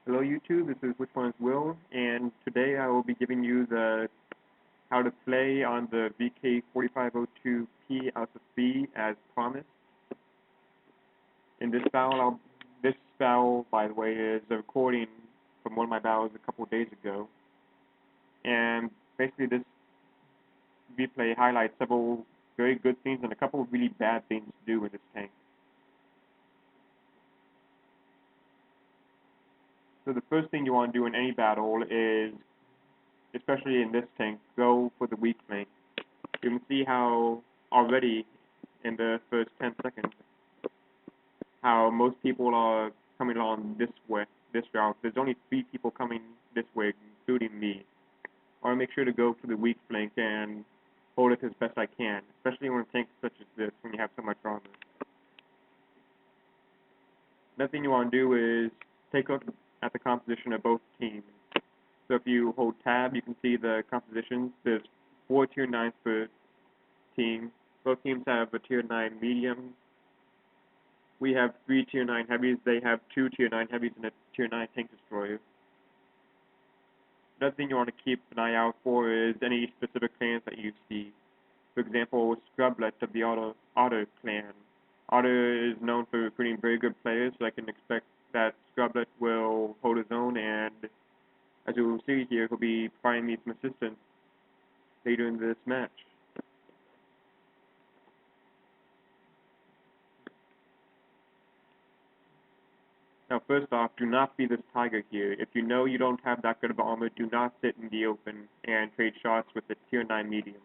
Hello YouTube, this is Which One is Will, and today I will be giving you the how to play on the VK4502P Ausf B as promised. In this battle, this battle, by the way, is a recording from one of my battles a couple of days ago, and basically this replay highlights several very good things and a couple of really bad things to do in this tank. So the first thing you want to do in any battle is, especially in this tank, go for the weak flank. You can see how already in the first 10 seconds how most people are coming along this way, this route. There's only 3 people coming this way, including me. I want to make sure to go for the weak flank and hold it as best I can, especially when tanks such as this, when you have so much armor. Another thing you want to do is take a look at the composition of both teams. So if you hold tab, you can see the compositions. There's 4 tier 9s per team. Both teams have a tier 9 medium. We have 3 tier 9 heavies. They have 2 tier 9 heavies and a tier 9 tank destroyer. Another thing you want to keep an eye out for is any specific clans that you see. For example, Scrublet of the Otter clan. Otter is known for recruiting very good players, so I can expect that Scrublet will hold his own, and as you will see here, he'll be providing me some assistance later in this match. Now, first off, do not be this tiger here. If you know you don't have that good of armor, do not sit in the open and trade shots with the tier 9 medium.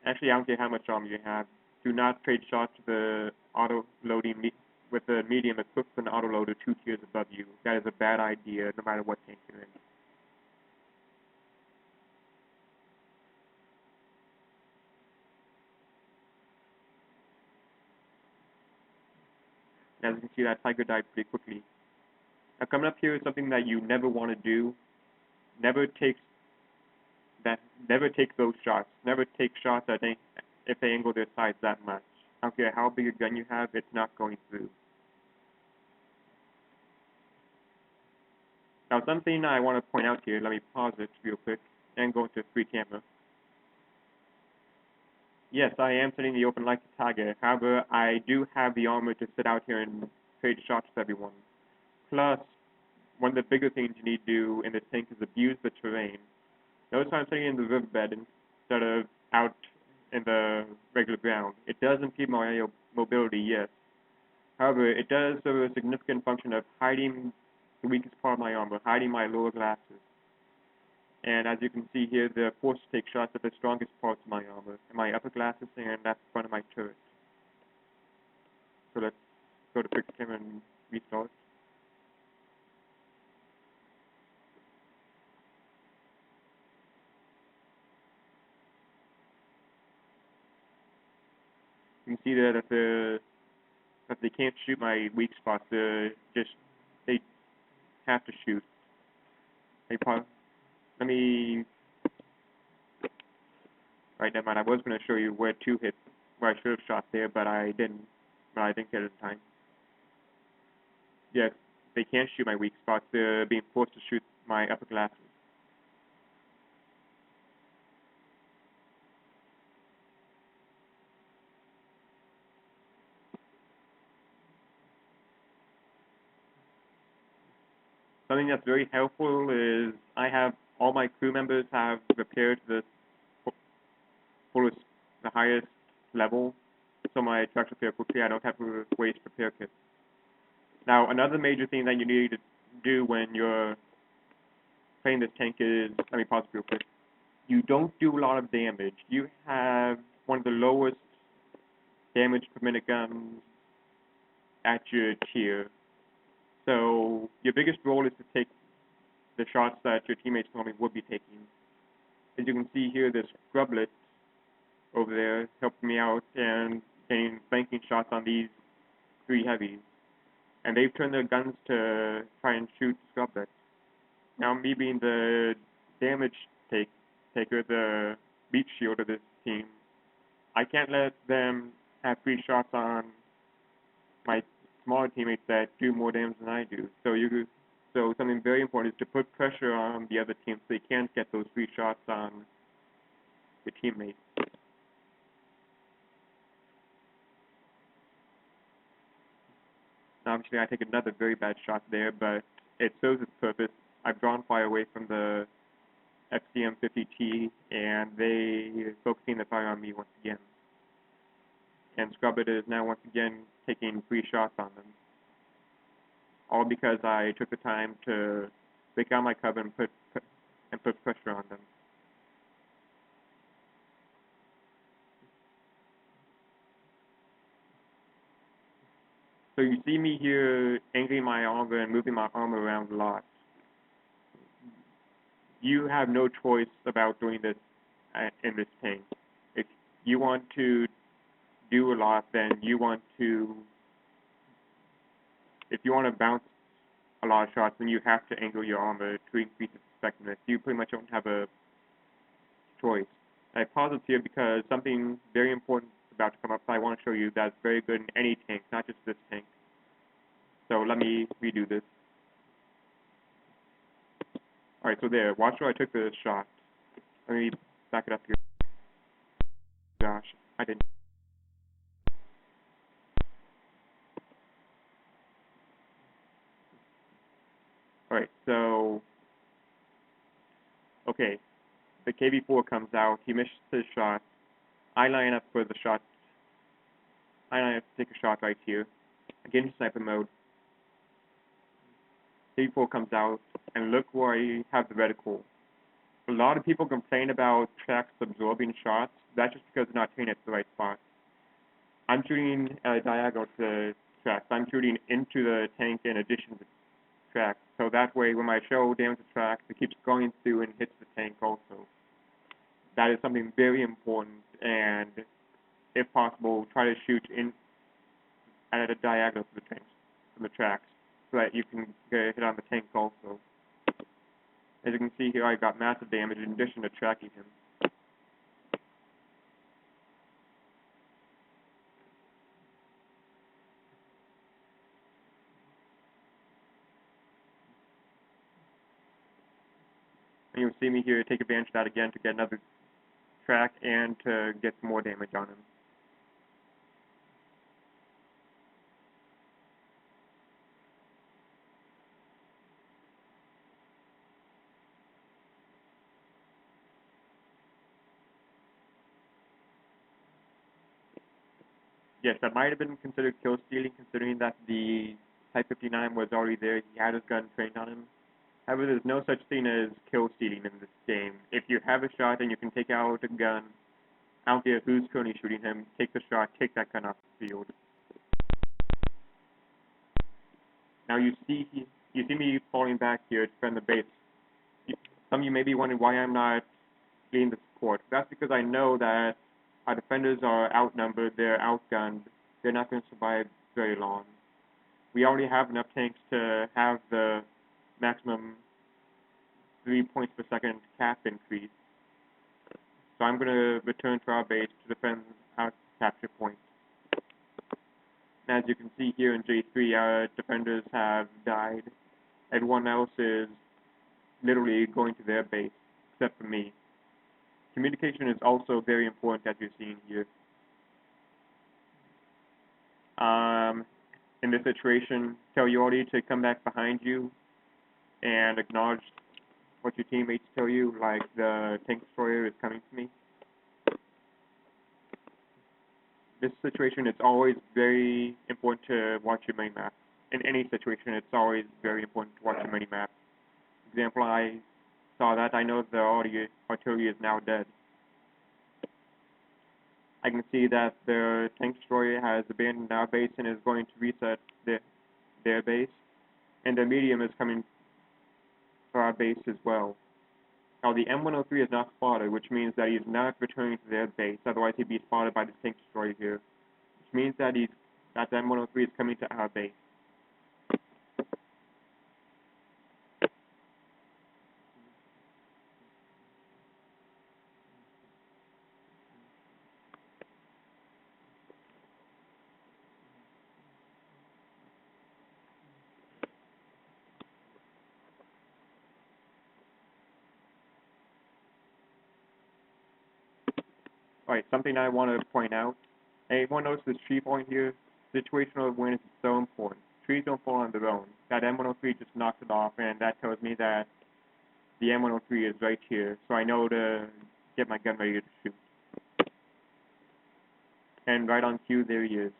Actually, I don't care how much armor you have. Do not trade shots with the auto-loading with the medium equipped with an autoloader 2 tiers above you. That is a bad idea, no matter what tank you're in. As you can see, that tiger died pretty quickly. Now, coming up here is something that you never want to do. Never take those shots. Never take shots that if they angle their sights that much. I don't care how big a gun you have, it's not going through. Now, something I want to point out here, let me pause it real quick and go into free camera. Yes, I am sitting the open like a tiger. However, I do have the armor to sit out here and trade shots with everyone. Plus, one of the bigger things you need to do in this tank is abuse the terrain. Notice I'm sitting in the riverbed instead of out in the regular ground. It does impede my mobility, yes. However, it does serve a significant function of hiding the weakest part of my armor, hiding my lower glasses. And as you can see here, they're forced to take shots at the strongest parts of my armor, my upper glasses and at the front of my turret. So let's go to quick camera and restart. You can see there that they can't shoot my weak spots. They have to shoot. Let me. Right, never mind. I was going to show you where where I should have shot there, but I didn't. But I didn't get it in time. Yes, they can't shoot my weak spots. They're being forced to shoot my upper glasses. Something that's very helpful is I have all my crew members have repaired the fullest, the highest level, so my trucks repair quickly. I don't have to waste repair kits. Now, another major thing that you need to do when you're playing this tank is, let me pause real quick. You don't do a lot of damage. You have one of the lowest damage per minute guns at your tier. So your biggest role is to take the shots that your teammates normally would be taking. As you can see here, this Scrublet over there helped me out and getting flanking shots on these 3 heavies. And they've turned their guns to try and shoot Scrublet. Now, me being the damage taker, the beach shield of this team, I can't let them have free shots on smaller teammates that do more damage than I do. So something very important is to put pressure on the other team so they can't get those free shots on your teammates. Obviously, I take another very bad shot there, but it serves its purpose. I've drawn fire away from the FCM-50T, and they focusing the fire on me once again. And Scrubbit is now once again taking free shots on them. All because I took the time to break out my cover and put pressure on them. So you see me here angling my armor and moving my armor around a lot. You have no choice about doing this in this tank. If you want to do a lot, then if you want to bounce a lot of shots, then you have to angle your armor to increase its effectiveness. You pretty much don't have a choice. I pause it here because something very important is about to come up. So I want to show you that's very good in any tank, not just this tank. So let me redo this. Alright, so there. Watch where I took the shot. Let me back it up here. Gosh, I didn't. Alright, so... Okay. The KV4 comes out. He misses his shot. I line up for the shot. I line up to take a shot right here. I get into sniper mode. KV4 comes out, and look where I have the reticle. A lot of people complain about tracks absorbing shots. That's just because they're not training at the right spot. I'm shooting diagonal to the tracks. I'm shooting into the tank in addition to tracks. So that way, when my shell damages the tracks, it keeps going through and hits the tank also. That is something very important, and if possible, try to shoot in at a diagonal to the tanks, from the tracks, so that you can get a hit on the tank also. As you can see here, I got massive damage in addition to tracking him. And you'll see me here take advantage of that again to get another track and to get some more damage on him. Yes, that might have been considered kill stealing, considering that the Type 59 was already there. He had his gun trained on him. However, there's no such thing as kill stealing in this game. If you have a shot and you can take out a gun, I don't care who's currently shooting him, take the shot, take that gun off the field. Now you see me falling back here to defend the base. Some of you may be wondering why I'm not getting the support. That's because I know that our defenders are outnumbered, they're outgunned, they're not going to survive very long. We already have enough tanks to have the maximum 3 points per second cap increase. So I'm going to return to our base to defend our capture point. And as you can see here in J3, our defenders have died. Everyone else is literally going to their base, except for me. Communication is also very important, as you're seeing here. In this situation, tell Yordi to come back behind you and acknowledge what your teammates tell you, like the tank destroyer is coming to me. This situation, it's always very important to watch your mini-map. In any situation, it's always very important to watch your mini-map. For example, I saw that. I know the artillery is now dead. I can see that the tank destroyer has abandoned our base and is going to reset their base, and the medium is coming for our base as well. Now the M103 is not spotted, which means that he's not returning to their base, otherwise he'd be spotted by the tank destroyer here, which means that the M103 is coming to our base. Alright, something I want to point out. Anyone notice this tree point here? Situational awareness is so important. Trees don't fall on their own. That M103 just knocks it off, and that tells me that the M103 is right here, so I know to get my gun ready to shoot. And right on cue, there he is.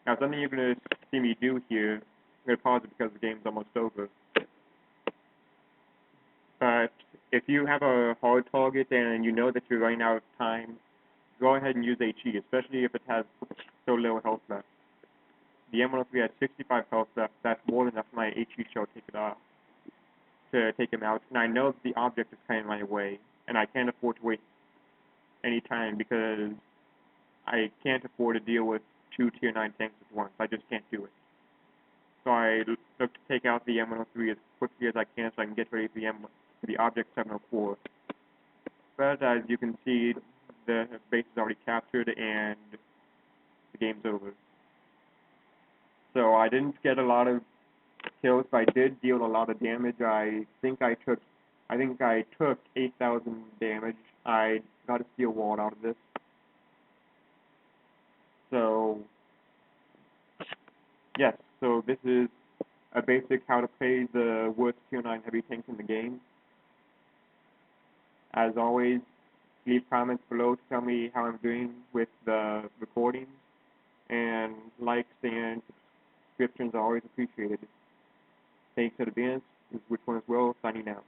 Now, something you're going to see me do here, I'm going to pause it because the game's almost over. But if you have a hard target and you know that you're running out of time, go ahead and use HE, especially if it has so little health left. The M103 has 65 health left. That's more than enough for my HE shell to take him out. And I know that the object is coming my way, and I can't afford to waste any time because I can't afford to deal with 2 tier 9 tanks at once. I just can't do it. So I look to take out the M103 as quickly as I can so I can get ready for the object 704. But as you can see, the base is already captured and the game's over. So I didn't get a lot of kills, but I did deal a lot of damage. I think I took 8,000 damage. I got a steel wall out of this. So yes, so this is a basic how to play the worst tier 9 heavy tanks in the game. As always, leave comments below to tell me how I'm doing with the recordings, and likes and subscriptions are always appreciated. Thanks in advance. This is Which One Is Will, signing out.